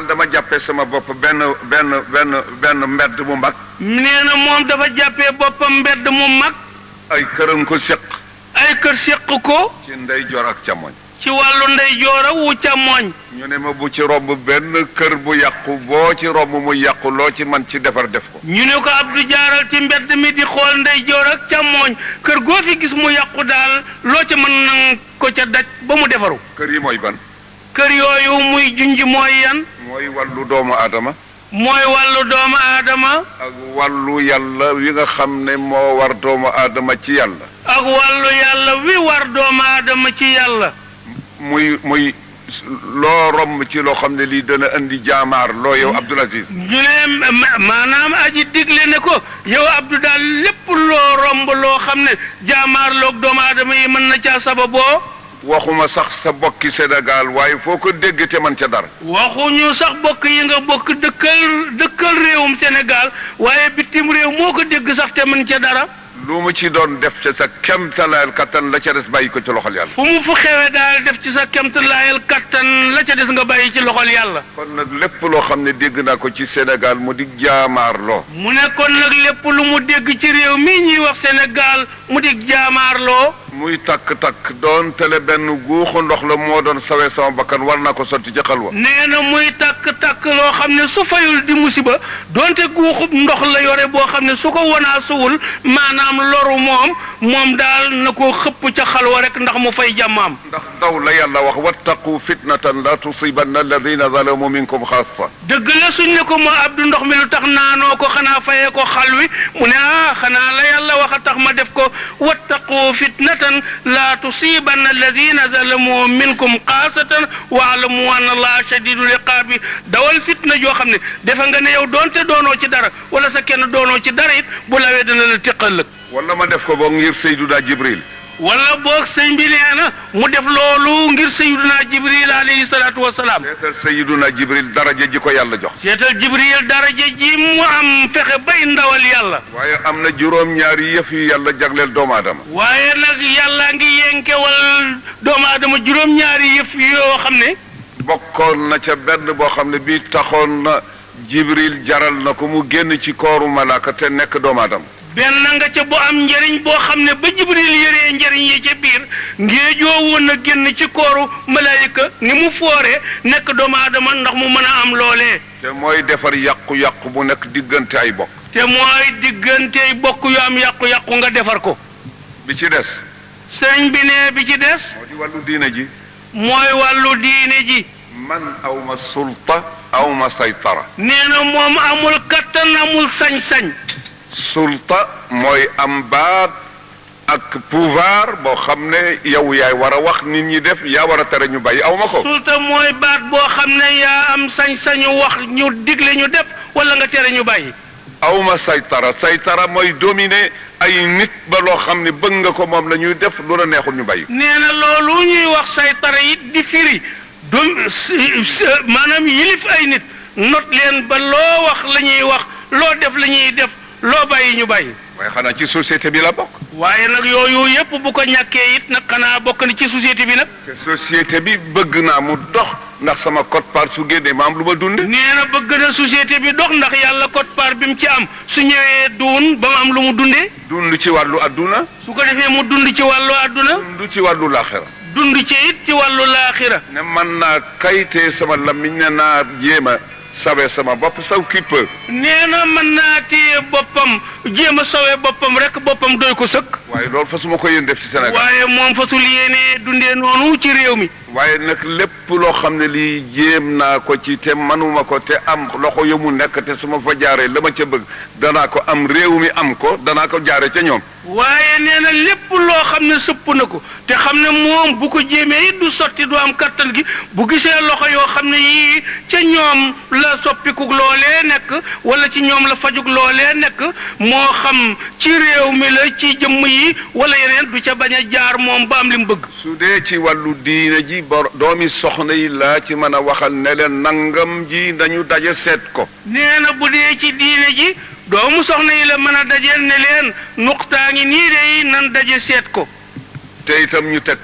man dama jàppee sama bopp benn mbedd mu mag. nee na moom dafa jàppee boppam mbedd mu mag. ay këram ko séq. ay kër séq ko. ci ndeyjoor ak càmmoñ. ci wàllu ndeyjoor wu càmmoñ. ñu ne ma bu ci romb benn kër bu yàqu boo ci romb mu yàqu loo ci man ci defar def ko. ñu ne ko Abdou jaaral ci mbedd mi di xool ndeyjoor ak càmmoñ kër goo fi gis mu yàqu daal loo ci mën na ko ca daj ba mu defaru. kër yi mooy ban. kër yooyu muy junj mooy yan. mooy wàllu doomu aadama. mooy wàllu doomu aadama. ak wàllu yàlla wi nga xam ne moo war doomu aadama ci yàlla. ak wàllu yàlla wi war doomu aadama ci yàlla. muy loo romb ci loo xam ne lii dana indi jaamaar loo yow Abdoul Aziz. ñu ne maanaam aji digle ne ko yow Abdou daal lépp loo romb loo xam ne jaamaar loog doomu aadama yi mën na caa sababoo. waxuma sax sa bokki Sénégal waaye foo ko dégg te man ca dara. waxuñu sax bokk yi nga bokk dëkkal réewum Sénégal waaye bitim réew moo ko dégg sax te mën ca dara. lu mu ci doon def ci sa kemtalaayal kattan la ca des bàyyi ko ci loxol yàlla. fu mu fu xewee daal def ci sa kemtalaayal kattan la ca des nga bàyyi ci loxol yàlla. kon nag lépp loo xam ne dégg naa ko ci Sénégal mu di jaamaarloo. mu ne kon nag lépp lu mu dégg ci réew mii ñuy wax Sénégal mu di jaamaarloo. muy takk-takk doon tele benn guuxu ndox la moo doon sawee sama bakkan war naa ko sotti ci xalwa. nee na muy takk-takk loo xam ne su fayul di musiba doonte guuxub ndox la yore boo xam ne su ko wanaasuwul maanaam loru moom daal na ko xëpp ca xalwa rek ndax mu fay jàmmaam. ndax daw la yàlla wax wattaqu fitnatan la tusibanna alladina zalamu minkum xaassa. dëgg la suñ ne ko moo Abdou ndox mi lu tax naanoo ko xanaa fayee ko xal wi mu ne xanaa la yàlla wax a tax ma def ko wattaqu fitnatan la tusibanna alladina zalamu minkum xaasatan waalamu anna allaha shadidul iqaabi dawal fitna joo xam ne defe nga ne yow doonte doonoo ci dara wala sa kenn doonoo ci dara it bu lawee dana la tiqal lëg. wala ma def ko boog ngir Seydina Jibril. wala boog sëñ bi nee na mu def loolu ngir Seydina Jibril alayhi salaatu wa salaam. seetal Seydina Jibril daraja ji ko yàlla jox. seetal Jibril daraja ji mu am fexe bay ndawal yàlla. waaye am na juróom-ñaari yëf yu yàlla jagleel doomu aadama. waaye nag yàlla ngi yenkewal doomu aadama juróom-ñaari yëf yoo xam ne. bokkoon na ca benn boo xam ne bii taxoon na Jibril jaral na ko mu génn ci kooru malaaka te nekk doomu aadama. benn nga ca bu am njëriñ boo xam ne ba Jibril yëree njëriñ yi ca biir ngéejoo woon na génn ci kooru malaayika ni mu fooree nekk doomu aadama ndax mu mën a am loolee. te mooy defar yàqu-yàqu bu nekk diggante ay bokk. te mooy diggante ay bokk yu am yàqu-yàqu nga defar ko. bi ci des. sëñ bi ne bi ci des. moo di wàllu diine ji. mooy wàllu diine ji. man awma sulta awma saytara. nee na moom amul kattan amul sañ-sañ. sulta mooy am baat ak pouvoir boo xam ne yow yaay war a wax nit ñi def yaa war a tere ñu bàyyi aw ma ko. sulta mooy baat boo xam ne yaa am sañ-sañu wax ñu digle ñu def wala nga tere ñu bàyyi. aw ma saytara mooy dominer ay nit ba loo xam ne bëgg nga ko moom la ñuy def lu la neexul ñu bàyyi. nee na loolu ñuy wax saytara it di firi maanaam yilif ay nit not leen ba loo wax la ñuy wax loo def la ñuy def. loo bàyyi ñu bàyyi. waaye xanaa ci société bi la bokk. waaye nag yooyu yëpp bu ko ñàkkee it nag xanaa bokk na ci société bi nag. te société bi bëgg naa mu dox ndax sama quote-part su génnee ma am lu ma dund. nee na bëgg na société bi dox ndax yàlla quote-part bi mu ci am su ñëwee duun ba mu am lu mu dundee. dund ci wàllu adduna. su ko defee mu dund ci wàllu adduna. dund ci wàllu laaxira. dund ci it ci wàllu laaxira. ne man naa kayitee sama lamiñ ne naa jéem a sawe sama bopp saw qui peut. nee na mën naa téye boppam jéem a sawee boppam rek boppam doy ko sëkk. waaye loolu fasuma ko yéen def ci Sénégal. waaye moom fasul yéene dundee noonu ci réew mi. waaye nag lépp loo xam ne lii jéem naa ko ci te manuma ko te am loxo yu mu nekk te su ma fa jaaree la ma ca bëgg danaa ko am réew mi am ko danaa ko jaare ca ñoom. waaye nee na lépp loo xam ne sëpp na ko te xam ne moom bu ko jéemee it du sotti du am kattan gi bu gisee loxo yoo xam ne yii ca ñoom la soppiku loolee nekk wala ci ñoom la fajug loolee nekk moo xam ci réew mi la ci jëmm yi wala yeneen du ca bañ a jaar moom ba am li mu bëgg. su dee ci wàllu diine ji doomi soxna yi laa ci mën a waxal ne leen nangam ji nañu daje seet ko. nee na bu dee ci diine ji doomu soxna yi la mën a dajeel ne leen nuqtaa ngi nii de nan daje seet ko. te itam ñu teg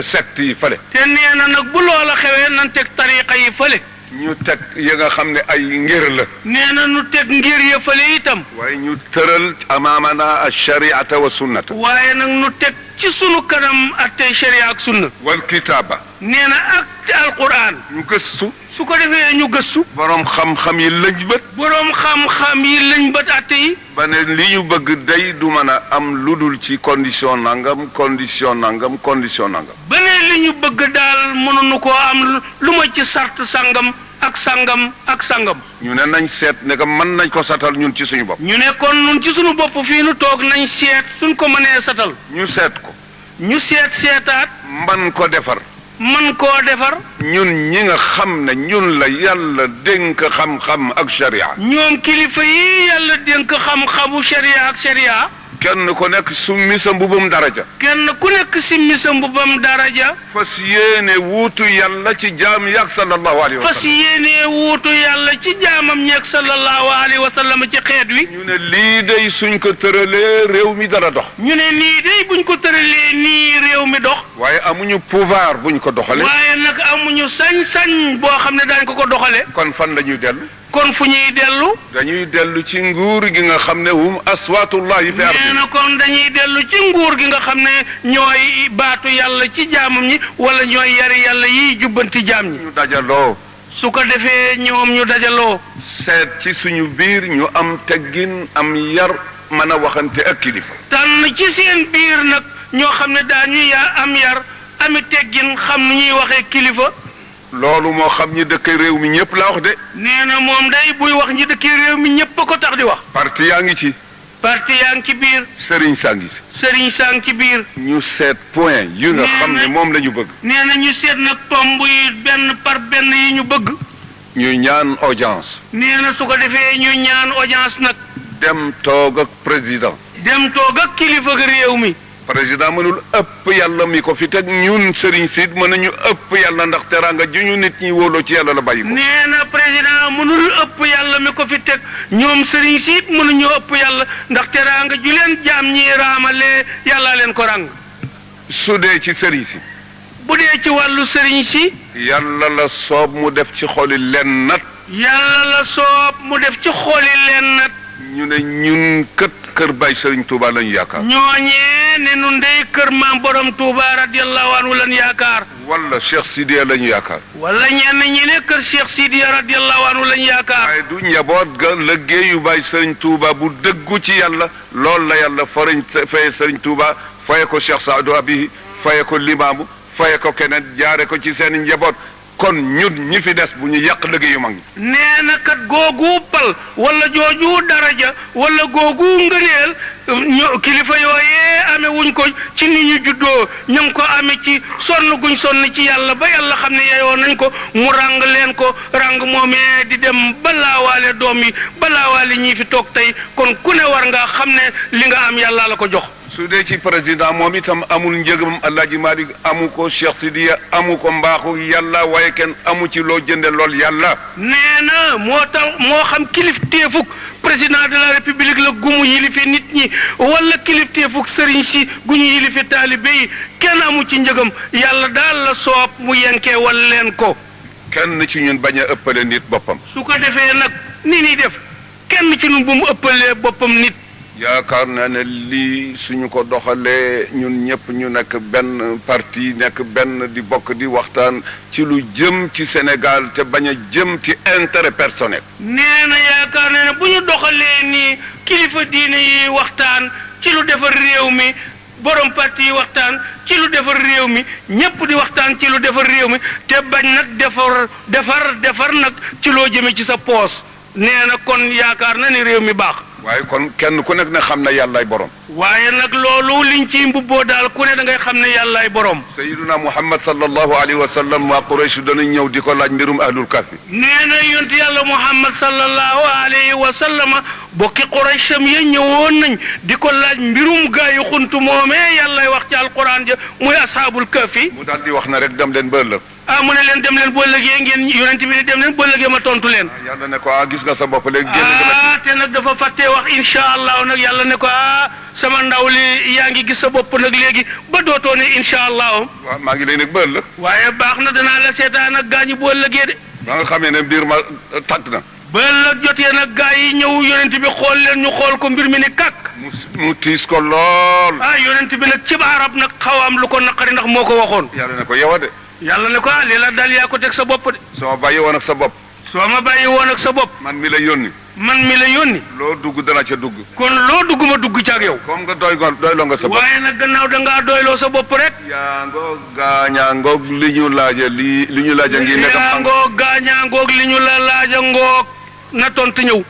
secte yi fële. te nee na nag bu loola xewee nan teg tariqa yi fële. ñu teg ya nga xam ne ay ngir la. nee na nu teg ngir ya fële itam. waaye ñu tëral amaamana ashariata wa sunnata. waaye nag nu teg ci sunu kanam attey sharia ak sunna. wal kitaaba. nee na ak alquran. ñu gëstu. su ko defee ñu gëstu. borom xam-xam yi lëj bët. boroom xam-xam yi lañ bët atte yi. ba ne li ñu bëgg day du mën a am lu dul ci condition nangam condition nangam condition nangam. ba ne li ñu bëgg daal mënuñu koo am lu ma ci sart sangam ak sangam ak sangam. ñu ne nañ seet ne que mën nañ ko satal ñun ci suñu bopp. ñu ne kon nun ci suñu bopp fii nu toog nañ seet suñ ko mënee satal. ñu seet ko. ñu seetaat. man ko defar. man koo defar. ñun ñi nga xam ne ñun la yàlla dénk xam-xam ak sharia. ñoom kilifa yi yàlla dénk xam-xamu sharia ak sharia. kenn ku nekk summi sa mbubum daraja. kenn ku nekk simmi sa mbubam daraja. fas yéene wuutu yàlla ci jaam yaak sallallahu alayhi wa fas sallam. yéene wuutu yàlla ci jaamam ñeeg sallallahu alayhi wa sallam ci xeet wi. ñu ne lii day suñ ko tëralee réew mi dara dox. ñu ne nii day buñ ko tëralee nii réew mi dox. waaye amuñu pouvoir buñ ko doxalee. waaye nag amuñu sañ-sañ boo xam ne daañ ko doxale kon fan la ñuy dellu. kon fu ñuy dellu. dañuy dellu ci nguur gi nga xam ne hum aswaatullahi fi ardi. nee na kon dañuy dellu ci nguur gi nga xam ne ñooy baatu yàlla ci jaamam ñi wala ñooy yari yàlla yiy jubbanti jaam ñi. ñu dajaloo. su ko defee ñoom ñu dajaloo. seet ci suñu biir ñu am teggin am yar mën a waxante ak kilifa. tànn ci seen biir nag ñoo xam ne daañu am yar ami teggin xam nu ñuy waxee kilifa. loolu moo xam ñi dëkk réew mi ñëpp la wax de. nee na moom day buy wax ñi dëkk réew mi ñëpp a ko tax di wax. parti yaa ngi ci. parti yaa ngi ci biir. sëriñ saa ngi ci. sëriñ saa ngi ci biir. ñu seet point yi nga xam ne moom la ñu bëgg. nee na ñu seet nag tomb yi benn par benn yi ñu bëgg. ñu ñaan audience. nee na su ko defee ñu ñaan audience nag. dem toog ak président. dem toog ak kilifa réew mi. président mënul ëpp yàlla mi ko fi teg ñun sëriñ siit mën nañu ëpp yàlla ndax teraanga ju ñu nit ñi wóoloo ci yàlla la bàyyi ko. nee na président mënul ëpp yàlla mi ko fi teg ñoom sëriñ siit mënuñu ëpp yàlla ndax teraanga ju leen jaam ñi raamalee yàllaa leen ko ràng. su dee ci sëriñ si. bu dee ci wàllu sëriñ si. yàlla la soob mu def ci xoli leen nat. yàlla la soob mu def ci xoli leen nat. ñu ne ñun kër Baay Sëriñ Tuuba lañu yaakaar. ñooñee ne nun dey kër maam borom Touba radiyallahu anhu lan yaakaar. wala Cheikh Sidiya lañu yaakaar. wala ñenn ñi ne kër Cheikh Sidiya radiyallahu anhu lan yaakaar. waaye du njaboot ga liggéeyu Baay Sëriñ Tuuba bu dëggu ci yàlla loolu la yàlla faye Sëriñ Tuuba faye ko Cheikh Saadu Abihi faye ko Limaamu faye ko keneen jaare ko ci seen njaboot. kon ñun ñi fi des bu ñu yàq liggéeyu mag ñi. nee na kat googu pal wala jooju daraja wala googu ngëneel kilifa yooyee amee wuñ ko ci ni ñu juddoo ñu ngi ko amee ci sonn guñ sonn ci yàlla ba yàlla xam ne yeyoo nañ ko mu ràng leen ko ràng moomee di dem balaawaale doom yi balaawaale ñii fi toog tey kon ku ne war nga xam ne li nga am yàlla la ko jox. su dee ci président moom itam amul njëgam Alaaji Malik amu ko Cheikh Sidiya amu ko mbaaxu yàlla waaye kenn amu ci loo jënde lool yàlla. nee na moo tax moo xam kilifteefuk président de la république la gumu yilifi nit ñi wala kilifteefuk sëriñ si gu ñu yilifi taalibe yi kenn amu ci njëgam yàlla daal la soob mu yenkee wal leen ko. kenn ci ñun bañ a ëppale nit boppam. su ko defee nag ni ñuy def kenn ci ñun bu mu ëppalee boppam nit. yaakaar naa ne lii suñu ko doxalee ñun ñëpp ñu nekk benn parti nekk benn di bokk di waxtaan ci lu jëm ci Sénégal te bañ a jëm ci intérêt personnel. nee na yaakaar na ne bu ñu doxalee nii kilifa diine yi waxtaan ci lu defar réew mi borom parti yi waxtaan ci lu defar réew mi ñëpp di waxtaan ci lu defar réew mi te bañ nag defar nag ci loo jëmee ci sa poos nee na kon yaakaar na ni réew mi baax. waaye kon kenn ku nekk ne xam na yàllaay borom. waaye nag loolu liñ ciy mbubboo daal ku ne da ngay xam ne yàllaay borom. Sayyiduna Muhammad sallallahu alayhi wa sallam waa Quraysh danañ ñëw di ko laaj mbirum ahlul kahfi. nee na yonent yàlla Muhammad sallallahu alayhi wa sallam bokki Quraysham ya ñëwoon nañ di ko laaj mbirum gaa yu xuntu moomee yàllay wax ci alquran ja muy ashaabul kahfi. mu daal di wax na rek dem leen ba ëllëg. mu ne leen dem leen boo lëgee ngeen yonent bi ne dem leen boo lëgee ma tontu leen. yàlla ne ko gis nga sa bopp léegi. te nag dafa fàttee wax incha allah nag yàlla ne ko sama ndaw li yaa ngi gis sa bopp nag léegi ba dootoo ne incha allah. waaw maa ngi lay nekk ba ëllëg. waaye baax na danaa la seetaan ak gaañu boo lëgee de. ba nga xamee ne mbir ma tàgg na ba la jotee nag gaa yi ñëw yonent bi xool leen ñu xool ko mbir mi ni kàkk mu tiis ko lool yonent bi nag ci arab nag xaw am lu ko naqari ndax moo ko waxoon yàlla ne ko yow de yàlla ne ko lii la dal yaa ko teg sa bopp de soo ma bàyyi woon ak sa bopp soo ma bàyyi woon ak sa bopp man mi la yónni man mi la yónni loo dugg dana ca dugg kon loo dugg ma dugg ca ak yow comme nga doyloo nga sa bopp waaye nag gannaaw da ngaa doyloo sa bopp rek yaa ngoog gaañaa ngoog li ñu laaja ngi nekk yaa ngoog gaañaa ngoog li ñu la laaja ngoog na tontu ñëw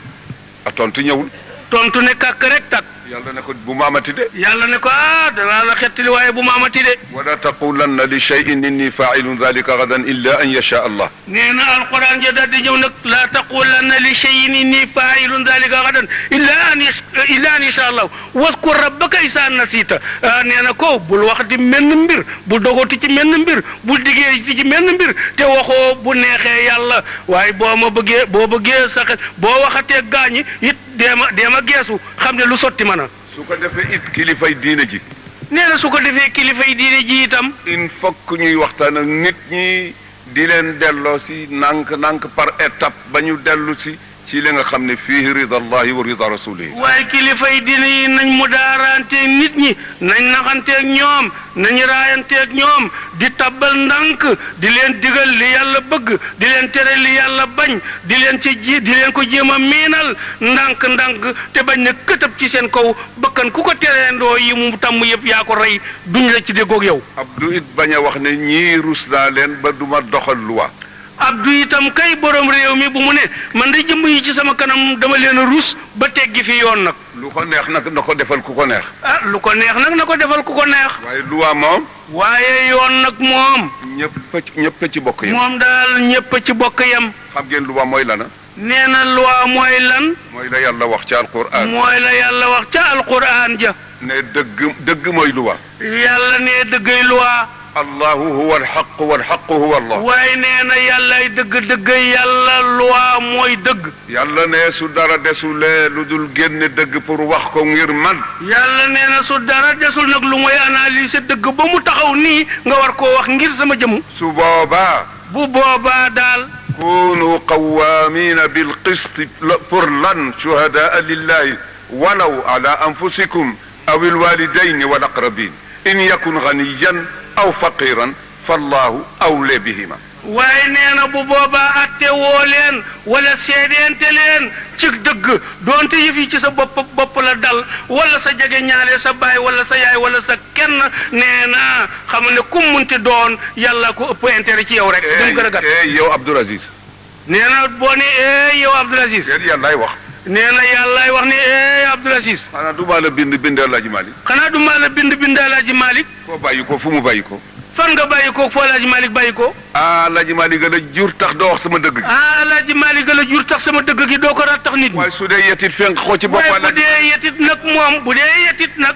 a tontu ñëwul tontu ne kàkk rek tak yàlla ne ko bu ma amati de yàlla ne ko danaa la xettali waaye bu ma amati de wala taqulanna li shay'in inni fa'ilun dhalika gadan illa an yasha allah nee na alquran ja daal di ñëw nag laa taqulanna li shay'in inni fa'ilun dhalika gadan illa an yasha allah waskur rabbaka isa nasita nee na ko bul wax di menn mbir bul dogoti ci menn mbir bul diggee ci menn mbir te waxoo bu neexee yàlla waaye boo bëggee sa xel boo waxatee gaañi it deema geesu xam ne lu sotti mën a su ko defee it kilifay diine ji nee na su ko defee kilifay diine ji itam il faut que ñuy waxtaan ak nit ñi di leen delloo si nànk par étape ba ñu dellu si ci li nga xam ne fii ridallahi wa rida rasulihi waaye kilifay diine yi nañ mu daaranteeg nit ñi nañ naxanteeg ñoom nañ raayanteeg ñoom di tabbal ndànk di leen digal li yàlla bëgg di leen tere li yàlla bañ di leen ko jéem a miinal ndànk te bañ na këtëb ci seen kaw bakkan ku ko tereendoo yi mu tàmm yëpp yaa ko rey duñ la ci déggoog yow Abdou it bañ a wax ne ñii rus naa leen ba duma doxal luwa Abdou itam kay borom réew mi bu mu ne man de jëmb yi ci sama kanam dama leen a rus ba teggi fi yoon nag lu ko neex nag na ko defal ku ko neex lu ko neex nag na ko defal ku ko neex waaye luwa moom waaye yoon nag moom ñëpp ci bokk yam moom daal ñëpp ci bokk yam xam ngeen luwa mooy lana nee na loi mooy lan mooy la yàlla wax ca alquran mooy la yàlla wax ca alquran ja ne dëgg mooy luwa yàlla ne dëggay loi allahu huwa alxaq walxaqu huwa allah waaye nee na yàllay dëgg yàlla loi mooy dëgg yàlla ne su dara desulee lu dul génne dëgg pour wax ko ngir man yàlla nee na su dara desul nag lu mooy analyser dëgg ba mu taxaw nii nga war koo wax ngir sama jëmu su boobaa bu boobaa daal kunu qawamina bilqist pour lan shuhadaa lillahi walaw ala anfusikum aw alwalidayn wal aqrabin in yakun ganiyan aw faqiran fallahu awle bihima waaye nee na bu boobaa atte woo leen wala seedeente leen ci dëgg doonte yëf yi ci sa bopp la dal wala sa jege ñaale sa baay wala sa yaay wala sa kenn nee na xam ne ku munti doon yàlla ko ëpp intérêt ci yow rek dum gën a gàtt yow Abdoul Aziz nee na boo ne yow Abdoul Aziz yàllaay wax nee na yàllaay wax ne Abdoul Aziz xanaa du maa la bind Alaaji Malik xanaa du maa la bind Alaaji Malik koo bàyyi ko fu mu bàyyi ko fan nga bàyyi ko foo Alaaji Malik bàyyi ko Alaaji Malik la jur tax doo wax sama dëgg gi Alaaji Malik la jur tax sama dëgg gi doo ko rat tax nit ñi waaye su dee yetit fenk ko ci bopp waaye bu dee yetit nag moom bu dee yetit nag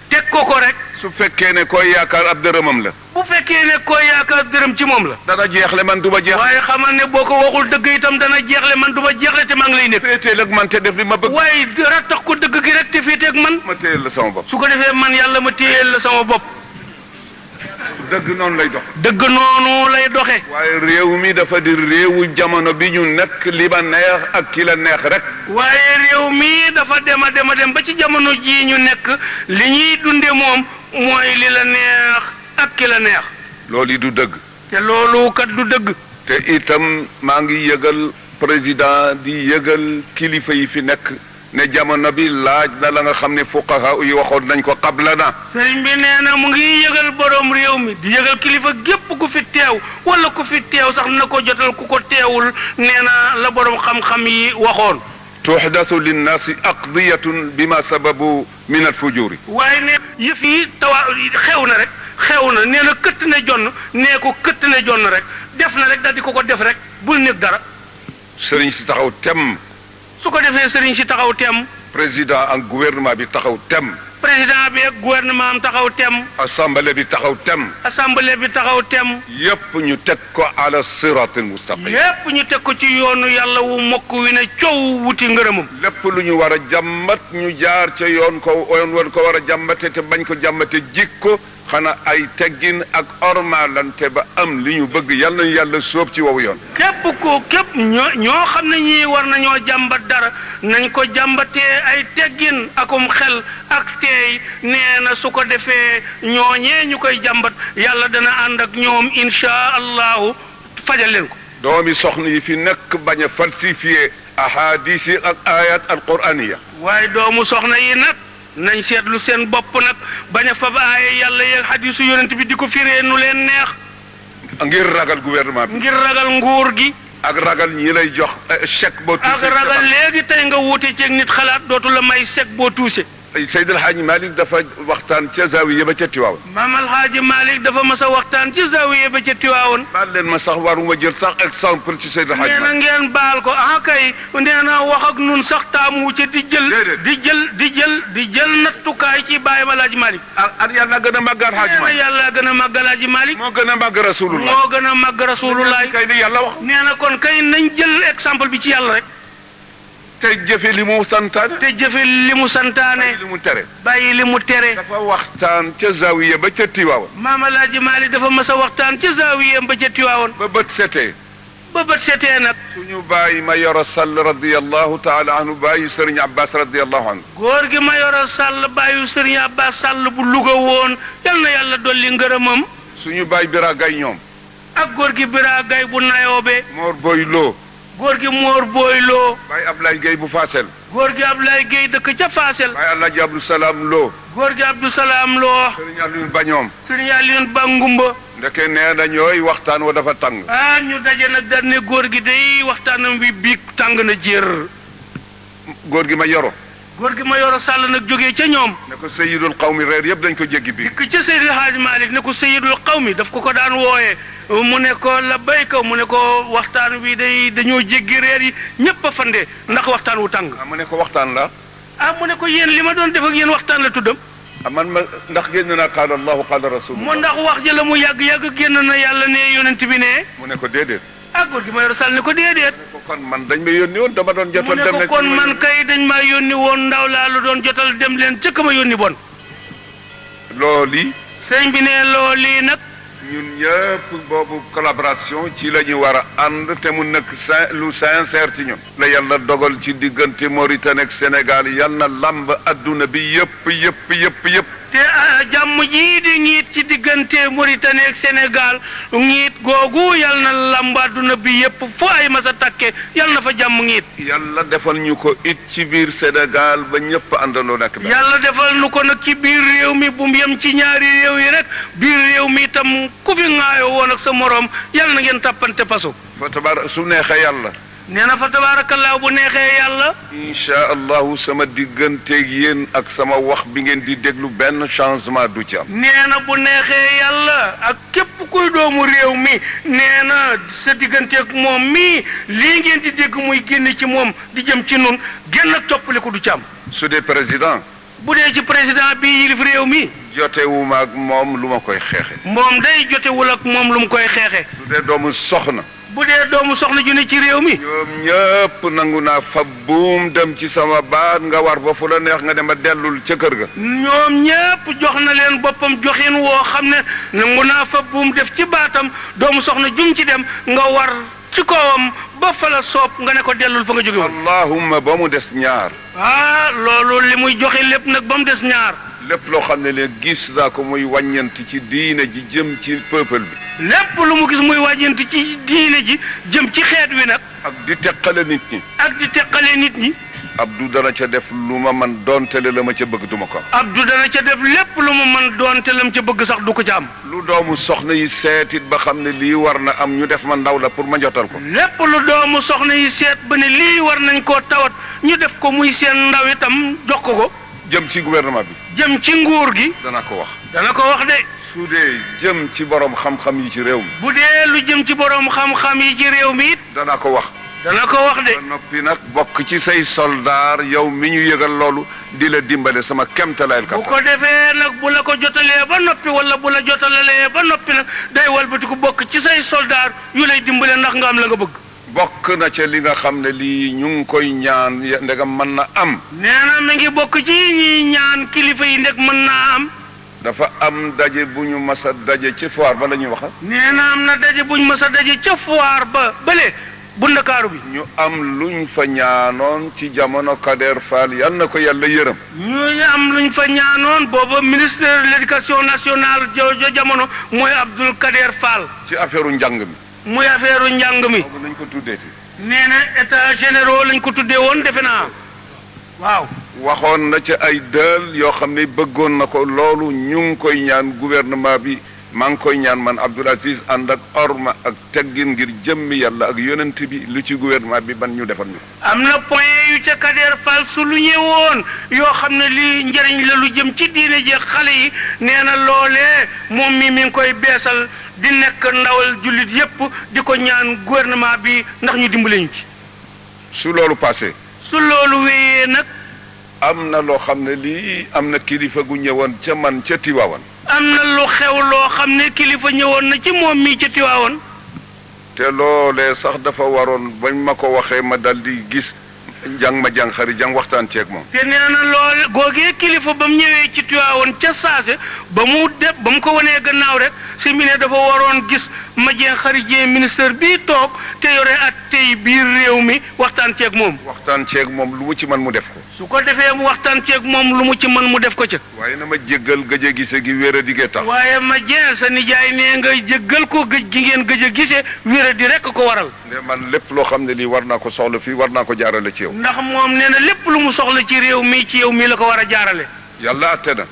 teg ko rek su fekkee ne koy yaakaar ab dërëmam la bu fekkee ne koy yaakaar dërëm ci moom la dana jeexle man du ma jeex waaye xamal ne boo ko waxul dëgg itam dana jeexle man du ma jeexle te maa ngi lay nekk féeteel ak man te def li ma bëgg waaye rattax ko dëgg gi rek te féeteeg man ma téyel la sama bopp su ko defee man yàlla ma téyel la sama bopp dëgg noonu lay dox dëgg noonu lay doxe waaye réew mi dafa di réewu jamono bi ñu nekk li ma neex ak ki la neex rek waaye réew mi dafa dem ba ci jamono jii ñu nekk li ñuy dunde moom mooy li la neex ak ki la neex loolu yi du dëgg te loolu kat du dëgg te itam maa ngi yëgal président di yëgal kilifa yi fi nekk ne jamono bi laaj na la nga xam ne fuqaha yi waxoon nañ ko qabla na sëriñ bi nee na mu ngi yëgal borom réew mi di yëgal kilifa gépp ku fi teew wala ku fi teew sax na ko jotal ku ko teewul nee na la borom xam-xam yi waxoon tuhdathu linnaasi aqdiyatun bima sababu min alfujuri waaye ne yëf yi xew na rek xew na nee na këtt ne jonn nee ko këtt ne jonn rek def na rek daal di ko def rek bul nekk dara sëriñ si taxaw tem su ko defee sëriñ si taxaw tem président ak gouvernement bi taxaw tem président bi ak gouvernement am taxaw tem assemblée bi taxaw tem assemblée bi taxaw tem yépp ñu teg ko ala siratil mustaqim yépp ñu teg ko ci yoonu yàlla wu mokk wi ne coow wuti ngërëmam lépp lu ñu war a jàmmat ñu jaar ca yoon ko war a jàmmate te bañ ko jàmmate jikko xanaa ay teggin ak ormalante ba am li ñu bëgg yal nañu yàlla sóob ci wowu yoon. képp ñoo xam ne ñii war nañoo jàmbat dara nañ ko jàmbatee ay teggin akum xel ak teey nee na su ko defee ñooñee ñu koy jàmbat yàlla dana ànd ak ñoom insha allahu fajal leen ko. doomi soxna yi fi nekk bañ a falsifié ahadis yi ak ayat alquraniya. waaye doomu soxna yi nag nañ seetlu seen bopp nag bañ a fab aaye yàlla yeeg hadisu yonent bi di ko firee nu leen neex. ngir ragal gouvernement bi. ngir ragal nguur gi. ak ragal ñi lay jox chèque boo tuuse. ak ragal léegi tey nga wuute ceeg nit xalaat dootu la may chèque boo tuuse. Seydi El Hadji Malick dafa waxtaan ca zawiya ba ca Tiwaawan. Maam El Hadji Malick dafa mas a waxtaan ci zawiya ba ca Tiwaawan. baal leen ma sax waruma jël sax exemple ci Seydi El Hadji nee na Malick. ngeen baal ko kay nee na wax ak nun sax taamu ca di jël nattukaay ci Baay El Hadji Malick. ak yàlla gën a màgg El Hadji nee na Malick. yàlla gën a màgg El Hadji Malick. moo gën a màgg rasulullah. moo gën a màgg rasulullah. kay di yàlla wax. nee na kon kay nañ jël exemple bi ci yàlla rek. te jëfe li mu santaane. te jëfe li mu santaane. li mu tere. bàyyi li mu tere. dafa waxtaan ca zawiya ba ca Tiwaawan. Maam El Hadji Malick dafa mas a waxtaan ci zawiya ba ca Tiwaawan. ba bët setee. ba bët setee nag. suñu bàyyi ma yoro sall radiyallahu taala anhu bàyyi Sëriñ Abbas radiyallahu anhu. góor gi ma yoro sàll bàyyi Sëriñ Abbas sàll bu Louga woon yal na yàlla dolli ngërëmam. suñu bàyyi Bira Gay ñoom. ak góor gi Bira Gay bu Nayoobe. Mor Boy Lo. góor gi Mor Boy Lo. bàyyi Ablaye Gueye bu Faasel. góor gi Ablaye Gueye dëkk ca Faasel. bàyyi Alaaji Abdou Salaam Lo. góor gi Abdou Salaam Lo. Sëriñ Alioune Ba ñoom. Sëriñ Alioune Ba Ngumba. ndeke nee na ñooy waxtaan wa dafa tàng. ñu daje nag daal ne góor gi day waxtaanam bi biig tàng na jër. góor gi ma yoro. góor gi ma yoro sàll nag jógee ca ñoom. ne ko Seyyidul Qawmi reer yëpp dañ ko jéggi bi. dikk ca Seydi Hadji Malick ne ko Seyyidul Qawmi daf ko daan wooyee mu ne ko la béykat mu ne ko waxtaan wi day dañoo jéggi reer yi ñëpp a fande ndax waxtaan wu tàng. mu ne ko waxtaan la. mu ne ko yéen li ma doon def ak yéen waxtaan la tuddam. man ma ndax génn naa qaala Allahu qaala rasulullah. mu ndax wax ja la mu yàgg génn na yàlla ne yonent bi ne. mu ne ko déedéet. góor gi ma yoro sàll ne ko déedéet. kon man dañ ma yónni woon dama doon jotal dem. mu ne ko kon man kay dañ maa yónni woon ndaw laa lu doon jotal dem leen cëkk ma yónni bon. loolu. sëñ bi ne loolu nag. ñun ñëpp boobu collaboration ci la ñu war a ànd te mu nekk lu sincère ci ñun. la yàlla dogal ci diggante Mauritanie ak Sénégal yal na lamb adduna bi yëpp. te jàmm jii di ngiit ci diggante Mauritanie ak Sénégal ngiit googu yal na lamb adduna bi yëpp fu ay masa takke yal na fa jàmm ngiit. yàlla defal ñu ko it ci biir Sénégal ba ñëpp àndandoo nekk. yàlla defal ñu ko nag ci biir réew mi bu mu yem ci ñaari réew yi rek biir réew mi itam ku fi ŋaayoo woon ak sa moroom yal na ngeen tàppante pasu. fa tabaar su neexee yàlla. nee na fa tabaarakallaa bu neexee yàlla. incha allahu sama digganteeg yéen ak sama wax bi ngeen di déglu benn changement du ci am. nee na bu neexee yàlla ak képp kuy doomu réew mi nee na sa digganteeg moom mii lii ngeen di dégg muy génn ci moom di jëm ci nun génn ak toppaliku du ci am. su dee président. bu dee ci président bi yilif réew mi. jotewuma ak moom lu ma koy xeexe. moom day jotewul ak moom lu mu koy xeexe. su dee doomu soxna. bu dee doomu soxna ju ne ci réew mi. ñoom ñëpp nangu naa fa buum dem ci sama baat nga war ba fu la neex nga dem a dellul ca kër ga. ñoom ñëpp jox na leen boppam joxin woo xam ne nangu naa fa buum def ci baatam doomu soxna jum ci dem nga war ci kawam ba fa la soob nga ne ko dellul fa nga jóge woon. allahumma ba mu des ñaar. loolu li muy joxe lépp nag ba mu des ñaar. lépp loo xam ne leen gis naa ko muy wàññanti ci diine ji jëm ci peuple bi. lépp lu mu gis muy wàññanti ci diine ji jëm ci xeet wi nag. ak di teqale nit ñi. ak di teqale nit ñi. Abdou dana ca def lu ma man doontele la ma ca bëgg duma ko am. Abdou dana ca def lépp lu mu man doonte lam ca bëgg sax du ko ca am. lu doomu soxna yi seetit ba xam ne lii war na am ñu def ma ndaw la pour ma jotal ko. lépp lu doomu soxna yi seet ba ne lii war nañ koo tawat ñu def ko muy seen ndaw itam jox ko. jëm ci gouvernement bi. jëm ci nguur gi. dana ko wax. dana ko wax de. su dee jëm ci borom xam-xam yi ci réew mi. bu dee lu jëm ci borom xam-xam yi ci réew mi it. dana ko wax. dana ko wax de. ba noppi nag bokk ci say soldaar yow mi ñu yëgal loolu di la dimbale sama kemtalaayal bu ko defee nag bu la ko jotalee ba noppi wala bu la jotalalee ba noppi nag day walbatiku bokk ci say soldaar yu lay dimbale ndax nga am la nga bëgg. bokk na ca li nga xam ne lii ñu ngi koy ñaan ndegam mën na am. nee na mi ngi bokk ci ñi ñaan kilifa yi ndeg mën naa am. dafa am daje bu ñu mas a daje ci foire ba la ñuy wax. nee na am na daje buñ mës a daje ca foire ba bële bu Ndakaaru bi. ñu am luñ fa ñaanoon ci jamono Kader Fall yal na ko yàlla yërëm. ñu am luñ fa ñaanoon booba ministre de l'éducation nationale joojo jamono mooy Abdoul Kader Fall. ci affaire njàng mi. muy affaire njàng mi. boobu lañ ko tuddeeti. nee na état généraux lañ ko tuddee woon defe naa waaw. waxoon na ci ay dël yoo xam ne bëggoon na ko loolu ñu ngi koy ñaan gouvernement bi maa ngi koy ñaan man Abdoul Aziz ànd ak orma ak teggin ngir jëmmi yàlla ak yonent bi lu ci gouvernement bi ban ñu defal ñu. am na point yu ca Kader Fall su lu ñëwoon yoo xam ne lii njëriñ la lu jëm ci diine ji xale yi nee na loolee moom mi ngi koy beesal di nekk ndawal jullit yépp di ko ñaan gouvernement bi ndax ñu dimbale ñu ci. su loolu passé. su loolu wéyee nag. am na loo xam ne lii am na kilifa gu ñëwoon ca man ca Tiwaawan. am na lu xew loo xam ne kilifa ñëwoon na ci moom mii ca Tiwaawan. te loolee sax dafa waroon bañ ma ko waxee ma dal di gis jàng ma jàng xari jàng waxtaan ceeg moom. te nee na lool googee kilifa ba mu ñëwee ci Tiwaawan ca saase ba mu ko wanee gannaaw rek si mi ne dafa waroon gis ma jeng xari jee ministre bii toog te yore at tey biir réew mi waxtaan ceeg moom. waxtaan ceeg moom lu mu ci mën mu def ko. su ko defee mu waxtaan ceeg moom lu mu ci mën mu def ko ca. waaye na ma jéggal gëj a gise gi wér a digee tax. waaye ma jeen sa nijaay nee nga jéggal ko gëj gi ngeen gëj a gise wér a di rekk ko waral. ne man lépp loo xam ne lii war naa ko soxla fii war naa ko jaarale ci yow. ndax moom nee na lépp lu mu soxla ci réew mi ci yow mii la ko war a jaarale. yàlla atte na.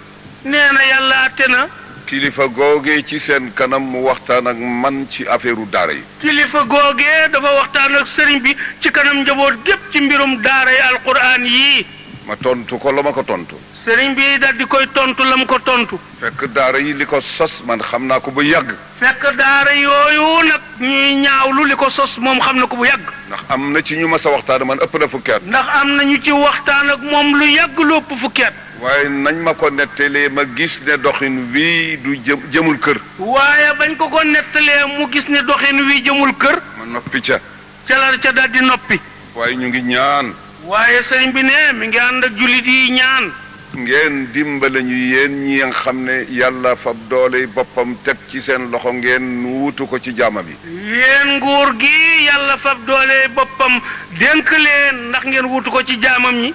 nee na yàlla atte na. kilifa googee ci seen kanam mu waxtaan ak man ci affaire daara yi. kilifa googee dafa waxtaan ak sëriñ bi ci kanam njaboot gépp ci mbirum daara yi alquran yii. ma tontu ko la ma ko tontu. sëriñ bi daal di koy tontu la mu ko tontu. fekk daara yi li ko sos man xam naa ko bu yàgg. fekk daara yooyu nag ñuy ñaawlu li ko sos moom xam na ko bu yàgg. ndax am na ci ñu mas a waxtaan man ëpp na fukki at. ndax am na ñu ci waxtaan ak moom lu yàgg lu ëpp fukki at. waaye nañ ma ko nettalee ma gis ne doxin wii du jëmul kër. waaye bañ ko nettalee mu gis ne doxin wii jëmul kër. ma noppi ca. ca la ca daal di noppi. waaye ñu ngi ñaan. waaye sëriñ bi ne mi ngi ànd ak jullit yi ñaan. ngeen dimbale ñu yéen ñi nga xam ne yàlla fab doole boppam teg ci seen loxo ngeen wuutu ko ci jaama bi. yéen nguur gi yàlla fab doole boppam dénk leen ndax ngeen wuutu ko ci jaamam ñi.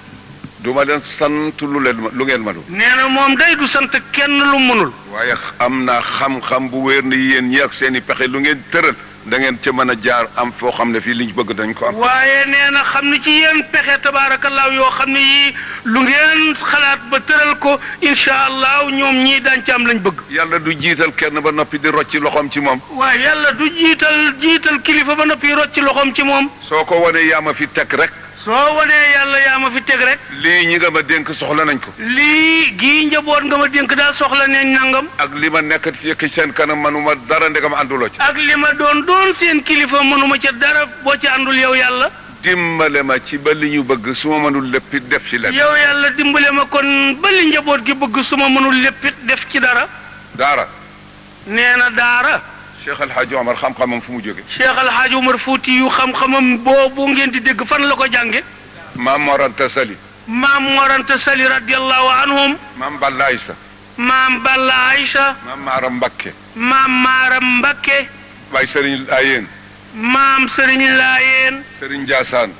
duma leen sant lu ngeen mënul. nee na moom day du sant kenn lu mënul. waaye am naa xam-xam bu wér ni yéen ñi ak seen i pexe lu ngeen tëral da ngeen ca mën a jaar am foo xam ne fii liñ bëgg dañ ko am. waaye nee na xam ni ci yéen pexe tabaarakallaahu yoo xam ne yii lu ngeen xalaat ba tëral ko incha allah ñoom ñii daañu ci am lañ bëgg. yàlla du jiital kenn ba noppi di rocci loxoom ci moom. waaye yàlla du jiital kilifa ba noppi rocci loxoom ci moom. soo ko wanee yaa ma fi teg rek. soo wanee yàlla yaa ma fi teg rek. lii ñi nga ma dénk soxla nañ ko. lii gii njaboot nga ma dénk daal soxla nañ nangam. ak li ma nekk ci seen kanam manuma dara ndegam ànduloo ci. ak li ma doon seen kilifa mënuma ca dara boo ci àndul yow yàlla. dimbale ma ci ba li ñu bëgg su ma mënul léppit def ci leen. yow yàlla dimbale ma kon ba li njaboot gi bëgg su ma mënul léppit def ci dara. daara. nee na daara. Cheikh El Hadj Omar xam-xamam fu mu jóge. Cheikh El Hadj Omar Fouti yu xam-xamam boobu ngeen di dégg fan la ko jànge. maam Mor Anta Sali. maam Mor Anta Sali radiyallahu anhum. maam Balla Aïssa. maam Balla Aïcha. maam Maaram Mbakke. maam Maaram Mbakke. Baay Serigne Laayeen. maam Serigne Laayeen. Serigne Ndiassane.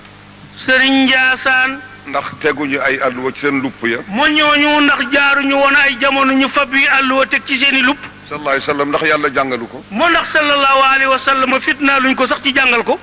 Serigne Ndiassane. ndax teguñu ay alluwa ci seen lupp ya. mu ñooñu ndax jaaruñu woon ay jamono ñu fab yi alluwa teg ci seen i lupp. sallallahu alayhi wa sallam ndax yàlla jàngalu ko. moo ndax sallallahu alayhi wa sallam fitna luñ ko sax ci jàngal ko.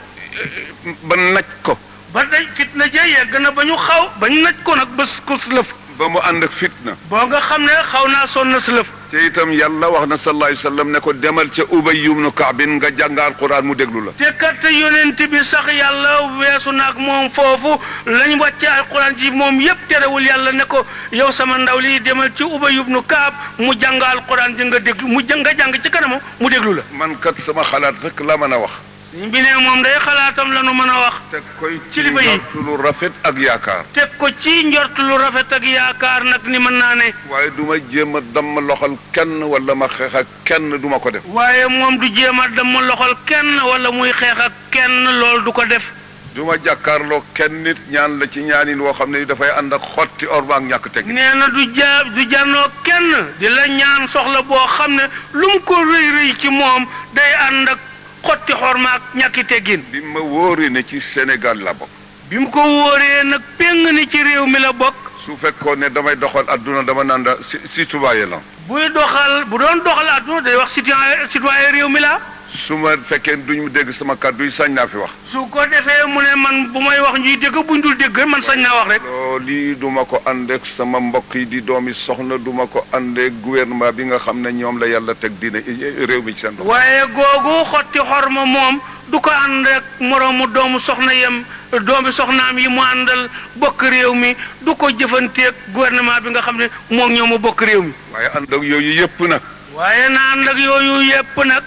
ba naj ko. ba day fitna ja yegg na ba ñu ba ñu naj ko nag bés ko lëf. ba mu ànd ak fitna. boo nga xam ne xaw naa sonn na si lëf. te itam yàlla wax na sallallahu alayhi wa sallam ne ko demal ca Ubay ibn Ka'b nga jàngal Qur'an mu déglu la. te kat yonent bi sax yàlla weesu naag moom foofu lañ wàcce ay Qur'an ci moom yépp terewul yàlla ne ko yow sama ndaw lii demal ci Ubay ibn Ka'b mu jàngal Qur'an di nga déglu nga jàng ci kanam mu déglu la. man kat sama xalaat rek la mën a wax. bi ne moom day xalaatam la nu mën a wax. teg koy ci kilifa yi njort lu rafet ak yaakaar. teg ko ci njort lu rafet ak yaakaar nag ni mën naa ne. waaye du ma jéem a damm loxol kenn wala ma xeex ak kenn du ma ko def. waaye moom du jéem a damm loxol kenn wala muy xeex ak kenn loolu du ko def. du ma jàkkaarloo kenn nit ñaan la ci ñaanin woo xam ne dafay ànd ak xotti orma ak ñàkk teg. nee na du jànnoo kenn di la ñaan soxla boo xam ne lu mu ko rëy rëy ci moom day ànd ak xotti xorma ak ñàkki teggin. bi ma wóoree ne ci Sénégal la bokk. bi mu ko wóoree nag péng ni ci réew mi la bokk. su fekkoon ne damay doxal adduna dama naan da citoyen la. bu doon doxal adduna day wax citoyen réew mi la. su ma fekkee duñu dégg sama kàddu yi sañ naa fi wax. su ko defee mu ne man bu may wax ñuy dégg buñ dul dégg man sañ naa wax rek. lii duma ko àndeek sama mbokk yi di doomi soxna duma ko àndeek gouvernement bi nga xam ne ñoom la yàlla teg diine réew mi ci seen loxo. waaye googu xotti xorma moom du ko ànd ak moroomu doomu soxna yem doomi soxnaam yi mu àndal bokk réew mi du ko jëfanteeg gouvernement bi nga xam ne moom ñoo ma bokk réew mi. waaye ànd ak yooyu yëpp nag. waaye na ànd ak yooyu yëpp nag.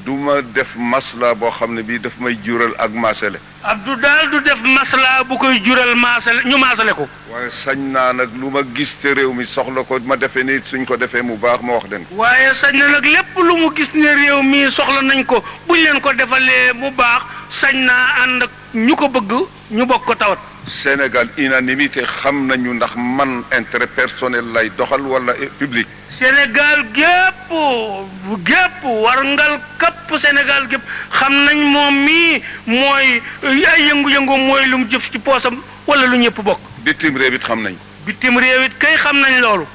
du ma def masla boo xam ne bii daf may jural ak maasale. Abdou daal du def masla bu koy jural maasale ñu maasale ko. waaye sañ naa nag lu ma gis te réew mi soxla ko ma defee ni suñ ko defee mu baax ma wax leen ko. waaye sañ na nag lépp lu mu gis ne réew mi soxla nañ ko buñ leen ko defalee mu baax sañ naa ànd ak ñu ko bëgg ñu bokk ko tawat. Sénégal unanimité xam nañu ndax man intérêt personnel lay doxal wala public. Sénégal gépp warngal kapp Sénégal gépp xam nañ moom mii mooy ay yëngu-yëngu mooy lu mu jëf ci poosam wala lu ñëpp bokk. bitim réew it xam nañ. bitim réew it kay xam nañ loolu.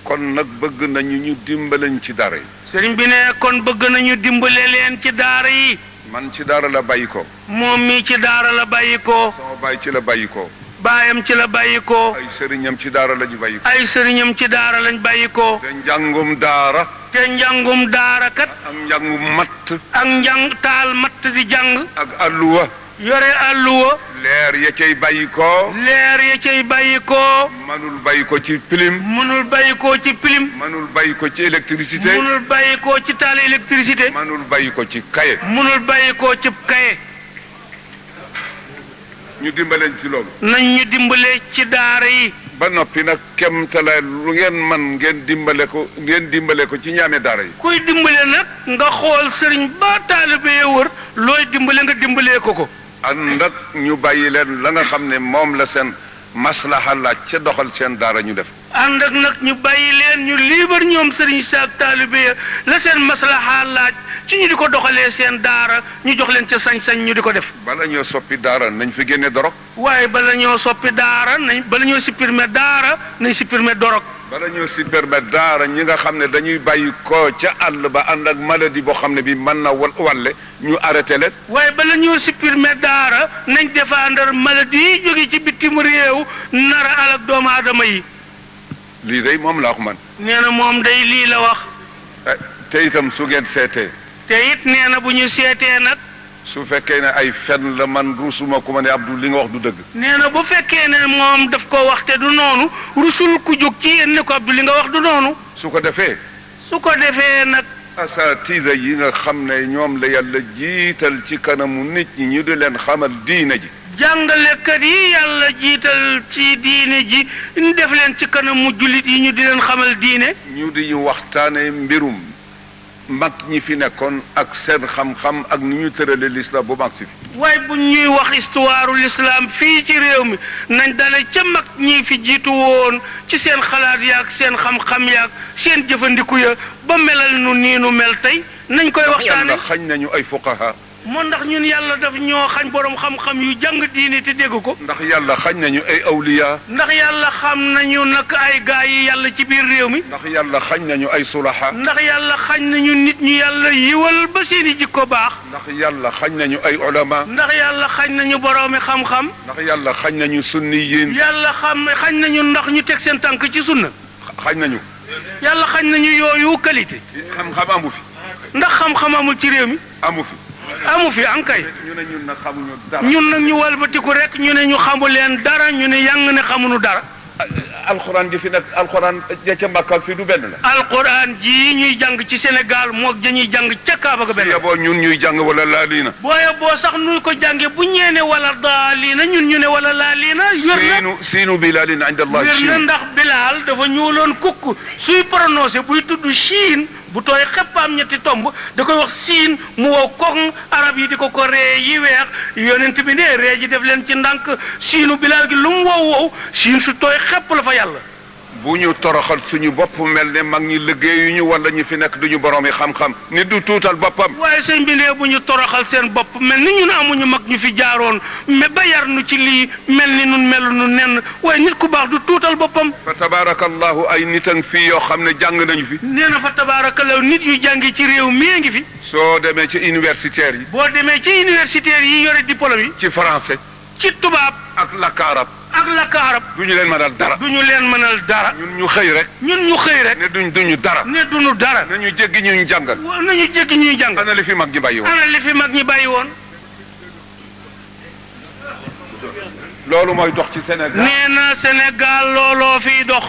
kon nag bëgg nañu ñu dimbalañ ci daara yi. sëriñ bi ne kon bëgg nañu dimbale leen ci daara yi. man ci daara la bàyyi ko. moom mii ci daara la bàyyi ko. sama baay ci la bàyyi ko. baayam ci la bàyyi ko. ay sëriñam ci daara lañu bàyyi ko. ay sëriñam ci daara lañ bàyyi ko. te njàngum daara. te njàngum daara kat. ak njàngum matt. ak njàng taal matt di jàng. ak alluwa. yore alluwa. leer ya cay bàyyi ko. leer ya cay bàyyi ko. mënul bàyyi ko ci pilim. mënul bàyyi ko ci pilim. mënul bàyyi ko ci électricité. mënul bàyyi ko ci taal électricité. mënul bàyyi ko ci kaye. mënul bàyyi ko ci kaye. ñu dimbaleen ci loolu. nañ ñu dimbale ci daara yi. ba noppi nag kem talaay lu ngeen man ngeen dimbale ko ci ñaame daara yi. kuy dimbale nag nga xool sëriñ ba taalibe ya wër looy dimbale nga dimbalee ko. ànd ak ñu bàyyi leen la nga xam ne moom la seen maslaha laaj ca doxal seen daara ñu def. ànd ak nag ñu bàyyi leen ñu liibar ñoom sëriñ saak taalibe ya la seen maslaha laaj ci ñu di ko doxalee seen daara ñu jox leen ca sañ-sañ ñu di ko def. bala ñoo soppi daara nañ fi génne dorog. waaye bala ñoo supprimer daara nañ supprimer dorog. bala ñoo supprimer daara ñi nga xam ne dañuy bàyyi ko ca àll ba ànd ak maladie boo xam ne bi mën na walle ñu arrêté leen. waaye bala ñoo supprimer daara nañ défendre maladie yi jóge ci bitim réew nara alak doomu aadama yi. lii day moom la wax man. nee na moom day lii la wax. te itam su ngeen seetee. te it nee na bu ñu seetee nag. su fekkee ne ay fen la man rusuma ku ma ne Abdou li nga wax du dëgg. nee na bu fekkee ne moom daf ko wax te du noonu rusul ku jóg ci yéen ne ko Abdou li nga wax du noonu. su ko defee. nag. asaatiida yi nga xam ne ñoom la yàlla jiital ci kanamu nit ñi ñu di leen xamal diine ji. jàngalekat yi yàlla jiital ci diine ji ñu def leen ci kanamu jullit yi ñu di leen xamal diine. ñu di ñu waxtaane mbirum mag ñi fi nekkoon ak seen xam-xam ak ni ñu tërale l'islam bu mag si fi. waaye bu ñuy wax histoire l'islam fii ci réew mi nañ dale ca mag ñi fi jiitu woon ci seen xalaat yaak seen xam-xam yaak seen jëfandiku ya ba melal nu nii nu mel tey nañ koy waxtaane. yàlla xañ nañu ay fuqaha. moo ndax ñun yàlla daf ñoo xañ borom xam-xam yu jàng diine te dégg ko. ndax yàlla xañ nañu ay awliya. ndax yàlla xam nañu nag ay gaa yi yàlla ci biir réew mi. ndax yàlla xañ nañu ay sulaha. ndax yàlla xañ nañu nit ñu yàlla yiwal ba seeni jikko baax. ndax yàlla xañ nañu ay ulama. ndax yàlla xañ nañu boroomi xam-xam. ndax yàlla xañ nañu sunniyin. yàlla xañ nañu ndax ñu teg seen tànk ci sunna. xañ nañu. yàlla xañ nañu yooyu qualité. xam-xam amu fi. ndax xam-xam amul ci réew mi. amu fi. amu fi ankay. ñu ne ñun nag xamuñu dara. ñun nag ñu walbatiku rek ñu ne ñu xamu leen dara ñu ne yang ne xamuñu dara. alxuraan ji fi nag alxuraan ja ca Makka fii du benn la. alxuraan ji ñuy jàng ci Sénégal moog dañuy jàng ca Kaaba ga benn la. boo ñun ñuy jàng wala laaliina. booye boo sax nuy ko jànge bu ñeene wala daaliina ñun ñu ne wala laaliina. siinu bilaalin inda Allah wér na ndax Bilaal dafa ñuuloon kukk suy prononcé buy tudd Chine bu tooy xepp am ñetti tomb da koy wax siin mu wow koŋ arab yi di ko ree yi weex yonent bi ne ree ji def leen ci ndànk siinu bilaal gi lu mu wow wow siin su tooy xepp la fa yàlla. bu ñu toroxal suñu bopp mel ne mag ñi liggéeyuñu wala ñi fi nekk duñu borom yi xam-xam nit du tuutal boppam. waaye sëñ bi ne bu ñu toroxal seen bopp mel ni ñun amuñu mag ñu fi jaaroon mais ba yar nu ci lii mel ni nun melu nu nenn waaye nit ku baax du tuutal boppam. fa tabaarakallahu ay nit a ngi fii yoo xam ne jàng nañu fi. nee na fa tabaarakallahu nit yu jàngi ci réew mi ngi fi. soo demee ci universitaires yi. boo demee ci universitaires yi yore diplôme yi. ci français. ci tubaab. ak làkk arab. ak làkk arab. du ñu leen mënal dara. du ñu leen mënal dara. ñun ñu xëy rek. ñun ñu xëy rek. ne duñu dara. ne duñu dara. nañu jéggi ñu jàngal. nañu jéggi ñuy jàng. ana li fi mag ñi bàyyi woon. ana li fi mag ñi bàyyi woon. loolu mooy dox ci Sénégal. nee na Sénégal looloo fiy dox.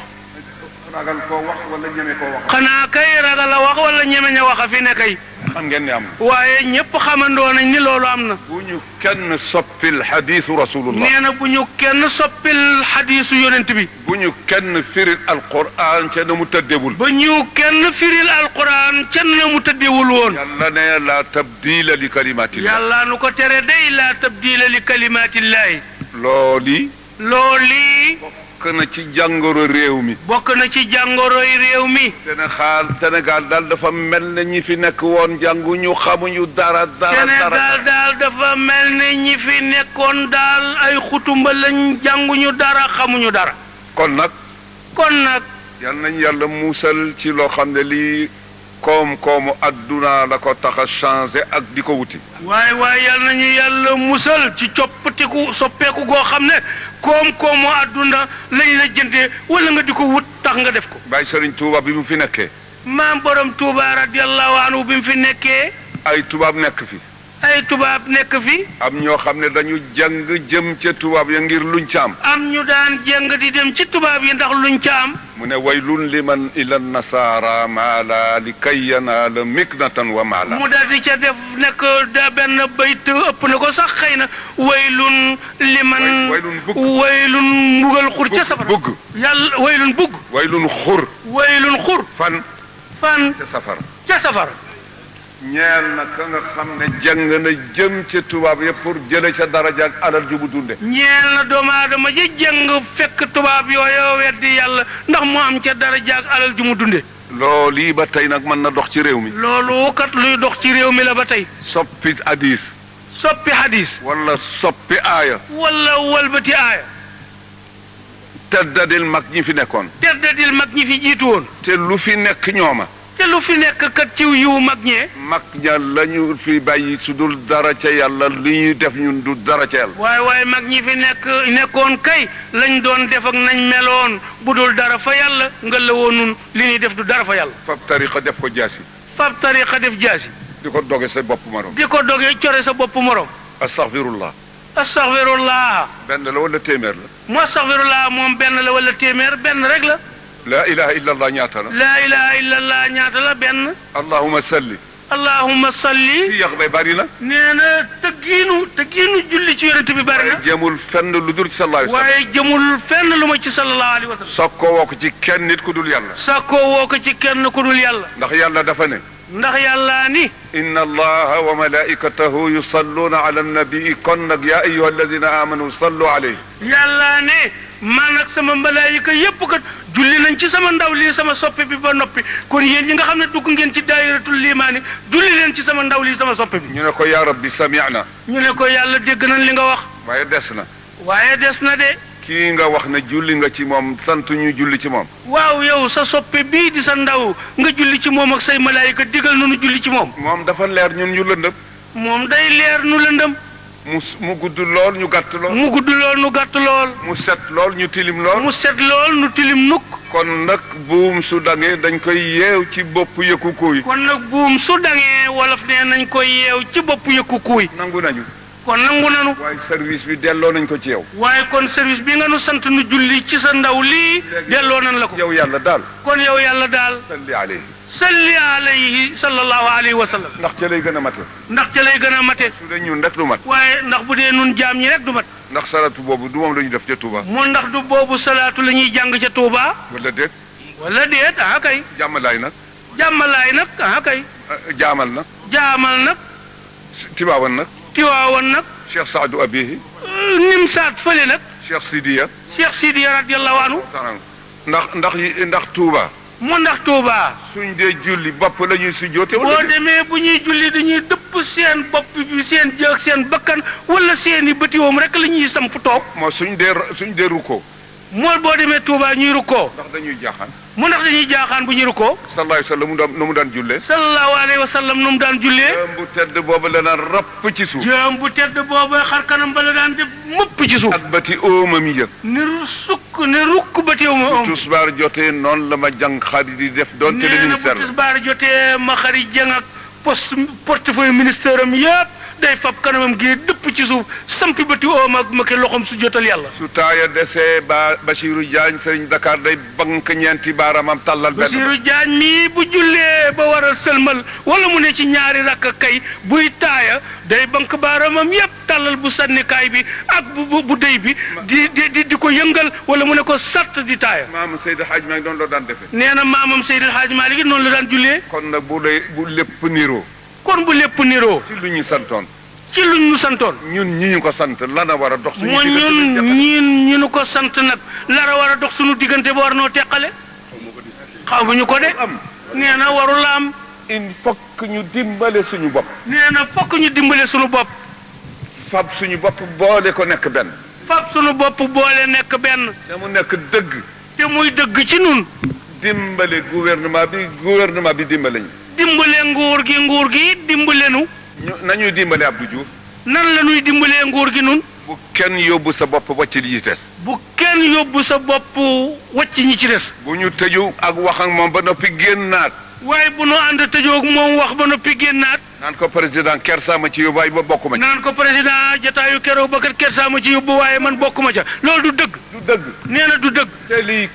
ragal koo wax wala ñeme koo wax. xanaa kay ragal a wax wala ñeme ña wax a fi ne kay. xam ngeen ne am na. waaye ñëpp xamandoo nañ ni loolu am na. bu ñu kenn soppil xadiisu rasulullah. nee na bu ñu kenn soppil xadiisu yonent bi. bu ñu kenn firil alquran ca na mu tëddewul. ba ñu kenn firil alquran ca na mu tëddewul woon. yàlla ne la tabdila li kalimatillah. yàlla nu ko tere day la tabdila li kalimatillahi. looli. bokk na ci jàngoro réew mi. bokk na ci jàngoroy réew mi. Sénégal daal dafa mel ne ñi fi nekk woon jànguñu xamuñu dara. Sénégal daal dafa mel ne ñi fi nekkoon daal ay xutumba lañ jànguñu dara xamuñu dara. kon nag. yal nañ yàlla muusal ci loo xam ne lii koom-koomu adduna la ko tax a changé ak di ko wuti. waaye yal nañu yàlla musal ci coppatiku soppeeku goo xam ne koom-koomu adduna lañ la jëndee wala nga di ko wut tax nga def ko. Baay Sëriñ Tuuba bi mu fi nekkee. maam borom Tuuba radiyallahu anhu bi mu fi nekkee. ay tubaab nekk fi. am ñoo xam ne dañu jàng jëm ca tubaab ya ngir luñ ca am. am ñu daan jàng di dem ci tubaab yi ndax luñ ca am. mu ne waylun liman ila nasaara maala li kay yanaala miknatan wa maala. mu daal di ca def nekk da benn bayt ëpp na ko sax xëy na waylun liman. waylun mbugal xur ca safara. bugg yàlla waylun bugg. waylun xur. fan. ca safara. ñeel na ka nga xam ne jàng na jëm ca tubaab ya pour jële ca daraja ak alal ju mu dunde. ñeel na doomu aadama ji jàng fekk tubaab yooyu weddi yàlla ndax mu am ca daraja ak alal ju mu dunde. loolu ba tey nag mën na dox ci réew mi. loolu kat luy dox ci réew mi la ba tey. soppi hadis. wala soppi aaya. wala walbati aaya. teddadil mag ñi fi nekkoon. teddadil mag ñi fi jiitu woon. te lu fi nekk ñooma. te lu fi nekk kat ci yiw mag ñee. mag ña la ñu fi bàyyi su dul dara ca yàlla li ñuy def ñun du dara ca yàlla. waaye mag ñi fi nekkoon kay lañ doon def ak nañ meloon bu dul dara fa yàlla nga la woon nun li ñuy def du dara fa yàlla. fab tariqa def ko jaasi. di ko doge sa bopp morom. core sa bopp morom. astaghfirullah. benn la wala téeméer la. mu astaghfirullah moom benn la wala téeméer benn rek la. laa ilaha illallah ñaata la. laa ilaha illallah ñaata la benn. allahumma salli. fii yàq bay bari na. nee na tëggiinu julli ci yonent bi bari na. waaye jëmul fenn lu dul ci sallallahu alayhi wa sallam. waaye jëmul fenn lu ma ci sallallahu alayhi wa sallam. sakkoo woo ko ci kenn nit ku dul yàlla. sakkoo woo ko ci kenn ku dul yàlla. ndax yàlla dafa ne. ndax yàlla ni. inna allaha wa malaikatahu yusalluna ala nabii kon nag yaa ayyuha alladina amanu sallu alayhi. yàlla ne man ak sama malaayika yépp kat julli nañ ci sama ndaw lii sama soppe bi ba noppi kon yéen ñi nga xam ne dugg ngeen ci daayiratul limaani julli leen ci sama ndaw lii sama soppe bi. ñu ne ko yaa rabbi sami'na. ñu ne ko yàlla dégg nañ li nga wax. waaye des na. de. kii nga wax ne julli nga ci moom sant ñu julli ci moom. waaw yow sa soppe bii di sa ndaw nga julli ci moom ak say malaayika digal nu julli ci moom. moom dafa leer ñun ñu lëndëm. moom day leer nu lëndëm. mu gudd lool ñu gàtt lool. mu set lool ñu tilim lool. mu set lool ñu tilim nukk. kon nag buum su dangee dañ koy yeew ci bopp yëkku kuuy. kon nag buum su dangee wolof nee nañ koy yeew ci bopp yëkku kuuy. nangu nañu. kon nangu nanu. waaye service bi delloo nañ ko ci yow. waaye kon service bi nga nu sant nu julli ci sa ndaw lii. delloo nañ la ko. yow yàlla daal. kon yow yàlla daal. salli alayhi sallallahu alayhi wa sallam. ndax ca lay gën a mate. su dee ñun rek du mat. waaye ndax bu dee nun jaam ñi rek du mat. ndax salaatu boobu du moom la ñu def ca Touba. moo ndax du boobu salaatu la ñuy jàng ca Touba. wala déet. kay. jàmmalaay nag. jàmmalaay nag kay. jaamal nag. jaamal nag. Tiwaawan nag. Tiwaawan nag. Cheikh Saadu Abihi. Nimsaat fële nag. Cheikh Sidiya. Cheikh Sidiya radiyallahu anhu. ndax Touba. mu ndax Touba. suñ dee julli bopp la ñuy sujjoote. boo demee bu ñuy julli dañuy dëpp seen bopp bi seen jëg seen bakkan wala seen i bëtiwoom rek la ñuy samp toog. moo suñ dee rukkoo. mooy boo demee Touba ñuy rukkoo. ndax dañuy jaaxaan. mu ndax dañuy jaaxaan bu ñuy rukkoo. sallallahu alayhi wa sallam nu mu daan jullee. sallallahu alayhi wa sallam nu mu daan jullee. jëm bu tedd boobu la daan rapp ci suuf. jëm bu tedd boobu xar kanam ba la daan def mëpp ci suuf. ak bati oomam yi yëg. ni sukk ne rukk bëtiw ma om. tusbaar jotee noonu la ma jàng xaadi di def doon te le ministère nee na bu tusbaar jotee ma xari jàng ak portefeuille ministère am yëpp day fab kanamam gi dëpp ci suuf sampi bëti oom ak ma ki loxom su jotal yàlla. su taaya desee ba Bachirou Diagne Serigne Dakar day bank ñeenti baaramam tàllal benn. Bachirou Diagne mii bu jullee ba war a sëlmal wala mu ne ci ñaari rakk kay buy taaya day bank baaramam yépp tàllal bu sànnikaay bi ak bu déy bi di ko yëngal wala mu ne ko sart di taaya. maam Seydou Hadj Malick doon loo daan defee. nee na maamam Seydou Hadj Malick noonu la daan jullee. kon nag bu lépp niroo. kon bu lépp niroo. ci lu ñu santoon. ci luñ ñu santoon. ñun ñi ñu ko sant lana war a dox. suñu moo ñun ñu ko sant nag lara war a dox suñu diggante ba war noo teqale. xamuñu ko de. nee na warul am. il faut que ñu dimbale suñu bopp. nee na fokk ñu dimbale suñu bopp. fab suñu bopp boole ko nekk benn. fab suñu bopp boole nekk benn. te mu nekk dëgg. te muy dëgg ci nun dimbale gouvernement bi dimbale ñu. dimbale nguur gi dimbale nu. nañuy dimbale Abdou Diouf. nan la ñuy dimbalee nguur gi nun bu kenn yóbbu sa bopp wàcc li ci des. bu kenn yóbbu sa bopp wàcc ñi ci des. bu ñu tëju ak wax ak moom ba noppi génnaat. waaye bu nu ànd tëjoo ak moom wax ba noppi génnaat. naan ko président Kersa ma ci yóbbu waaye ba bokk ma ci. naan ko président jataayu keroog ba kat Kersa ma ci yóbbu waaye man bokk ma ca loolu du dëgg. du dëgg. nee na du dëgg. te lii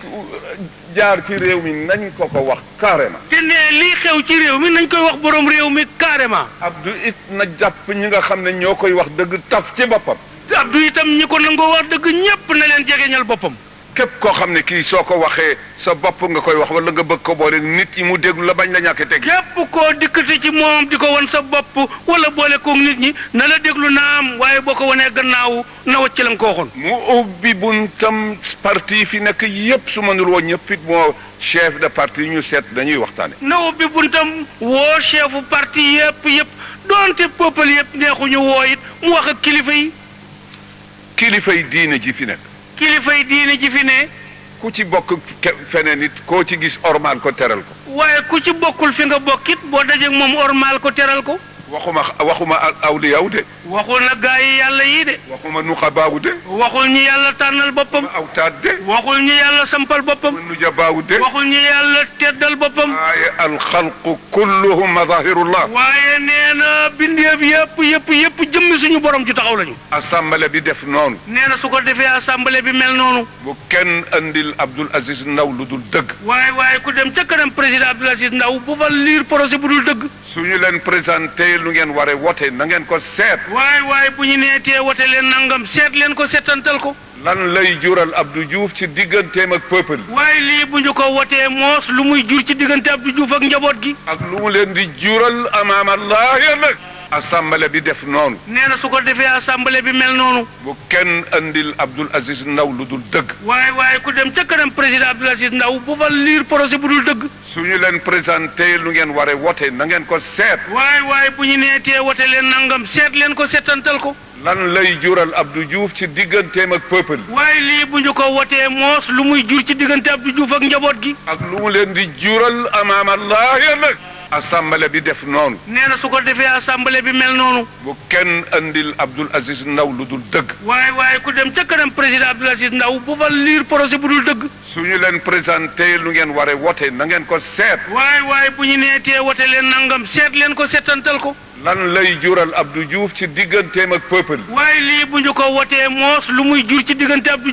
jaar ci réew mi nañ ko wax carrément. te ne lii xew ci réew mi nañ koy wax borom réew mi carrément. Abdou it na jàpp ñi nga xam ne ñoo koy wax dëgg taf ci boppam. te Abdou itam ñi ko nangoo wax dëgg ñépp na leen jegeñal boppam. képp koo xam ne kii soo ko waxee sa bopp nga koy wax wala nga bëgg ko boole nit ñi mu déglu la bañ la ñàkk teg. képp koo dikkati ci moom di ko wan sa bopp wala boole koog nit ñi na la déglu naam waaye boo ko wanee gannaaw na wacc la nga ko waxoon. mu ubbi buntam parti fi nekk yépp su mënul woon ñëpp it moo chef de parti ñu seet dañuy waxtaane. na ubbi buntam woo chefu parti yépp doonte peuple yépp neexuñu woo it mu wax ak kilifa yi. kilifa yi diine ji fi nekk. kilifa yi diine ji fi ne. ku ci bokk feneen it koo ci gis ormal ko teral ko. waaye ku ci bokkul fi nga bokkit boo dajeeg moom ormal ko teral ko. waxuma awliyaw de. waxul na gaa yi yàlla yii de. waxuma nuqabaawu de. waxul ñi yàlla tànnal boppam. awtaat de. waxul ñi yàlla sampal boppam. nujabaawu de. waxul ñi yàlla teddal boppam. waaye alxalqu kulluhum mazahirullah. waaye nee na bindeef yëpp jëmmi suñu borom ju taxaw lañu. assemblée bi def noonu. nee na su ko defee assemblée bi mel noonu. bu kenn andil Abdoul Aziz Ndaw lu dul dëgg. waaye ku dem ca kanam président Abdoul Aziz Ndaw bu fa liir projet bu dul dëgg. suñu leen présenté lu ngeen waree wote na ngeen ko seet. waaye bu ñu neetee wote leen nangam seet leen ko seetantal ko. lan lay jural Abdou Diouf ci digganteem ak peuple. waaye lii bu ñu ko wotee moos lu muy jur ci diggante Abdou Diouf ak njaboot gi. ak lu mu leen di jural amaam Allah nag. assemblée bi def noonu. nee na su ko defee assemblée bi mel noonu. bu kenn andil Abdoul Aziz Ndaw lu dul dëgg. waaye ku dem ca kanam président Abdoul Aziz Ndaw bu fa liir projet bu dul dëgg. suñu leen présenté lu ngeen waree wote na ngeen ko seet. waaye bu ñu neetee wote leen nangam seet leen ko seetantal ko. lan lay jural Abdou Diouf ci digganteem ak peuple. waaye lii bu ñu ko wotee moos lu muy jur ci diggante Abdou Diouf ak njaboot gi. ak lu mu leen di jural amaam Allah nag. assemblée bi def noonu. nee na su ko defee assemblée bi mel noonu. bu kenn andil Abdoul Aziz Ndaw lu dul dëgg. waaye ku dem ca kanam président Abdoul Aziz Ndaw bu fa liir projet bu dul dëgg. suñu leen présenté lu ngeen waree wote na ngeen ko seet. waaye bu ñu neetee wote leen nangam seet leen ko seetantal ko. lan lay jural Abdou Diouf ci digganteem ak peuple. waaye lii bu ñu ko wotee moos lu muy jur ci diggante Abdou